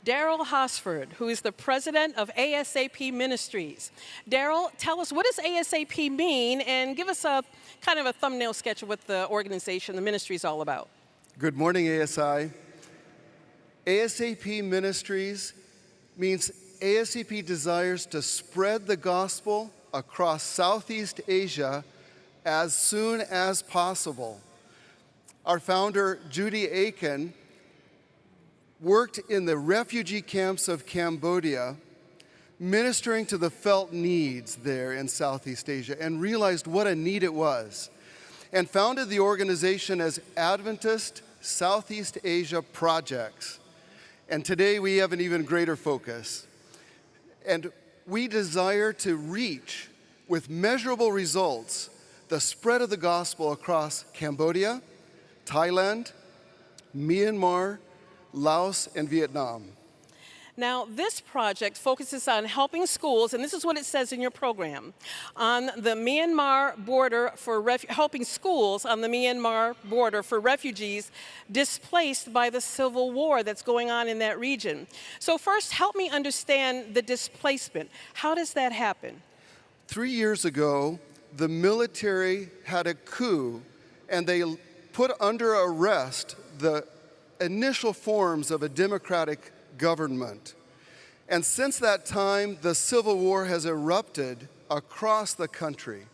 Darryl Hosford, who is the president of ASAP Ministries. Darryl, tell us, what does ASAP mean, and give us a kind of a thumbnail sketch of what the organization, the ministry is all about. Good morning, ASI. ASAP Ministries means ASAP desires to spread the gospel across Southeast Asia as soon as possible. Our founder, Judy Aiken, worked in the refugee camps of Cambodia, ministering to the felt needs there in Southeast Asia, and realized what a need it was, and founded the organization as Adventist Southeast Asia Projects. And today we have an even greater focus. And we desire to reach, with measurable results, the spread of the gospel across Cambodia, Thailand, Myanmar, Laos, and Vietnam. Now, this project focuses on helping schools, and this is what it says in your program, on the Myanmar border for helping schools on the Myanmar border for refugees displaced by the civil war that's going on in that region. So first, help me understand the displacement. How does that happen? 3 years ago, the military had a coup, and they put under arrest the initial forms of a democratic government. And since that time, the civil war has erupted across the country.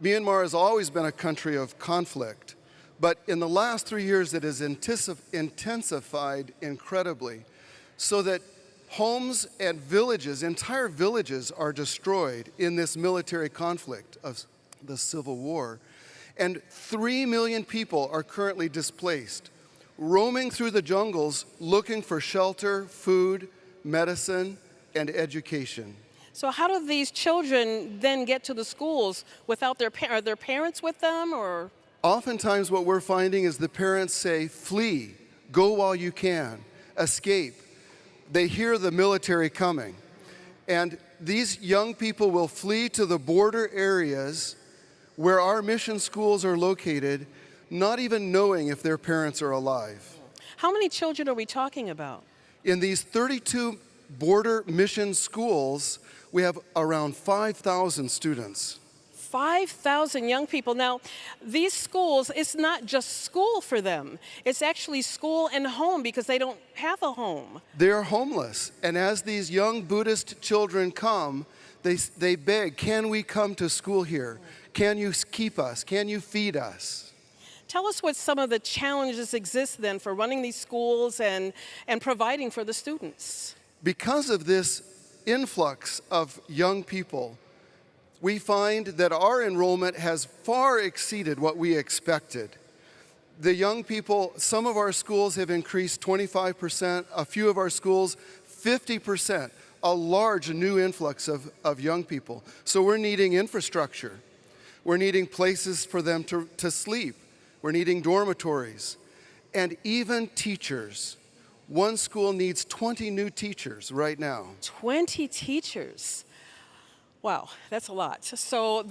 Myanmar has always been a country of conflict, but in the last 3 years, it has intensified incredibly, so that homes and villages, entire villages, are destroyed in this military conflict of the civil war. And 3 million people are currently displaced, roaming through the jungles looking for shelter, food, medicine, and education. So how do these children then get to the schools without are their parents with them, or? Oftentimes what we're finding is the parents say, flee, go while you can, escape. They hear the military coming. And these young people will flee to the border areas where our mission schools are located, not even knowing if their parents are alive. How many children are we talking about? In these 32 border mission schools, we have around 5,000 students. 5,000 young people. Now, these schools, it's not just school for them. It's actually school and home, because they don't have a home. They're homeless. And as these young Buddhist children come, they beg, can we come to school here? Can you keep us? Can you feed us? Tell us what some of the challenges exist then for running these schools and providing for the students. Because of this influx of young people, we find that our enrollment has far exceeded what we expected. The young people, some of our schools have increased 25%, a few of our schools 50%, a large new influx of young people. So we're needing infrastructure. We're needing places for them to sleep. We're needing dormitories, and even teachers. One school needs 20 new teachers right now. 20 teachers. Wow, that's a lot. So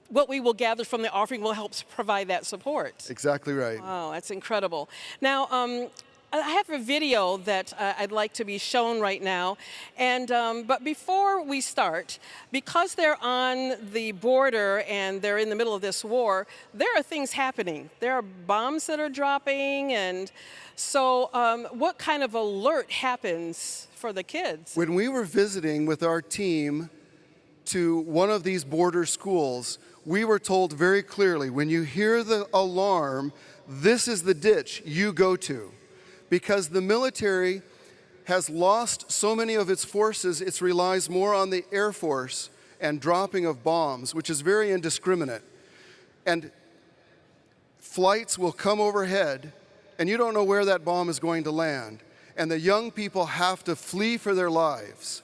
what we will gather from the offering will help provide that support. Exactly right. Wow, that's incredible. Now, I have a video that I'd like to be shown right now, and but before we start, because they're on the border and they're in the middle of this war, there are things happening. There are bombs that are dropping, and so what kind of alert happens for the kids? When we were visiting with our team to one of these border schools, we were told very clearly, when you hear the alarm, this is the ditch you go to. Because the military has lost so many of its forces, it relies more on the Air Force and dropping of bombs, which is very indiscriminate. And flights will come overhead, and you don't know where that bomb is going to land. And the young people have to flee for their lives.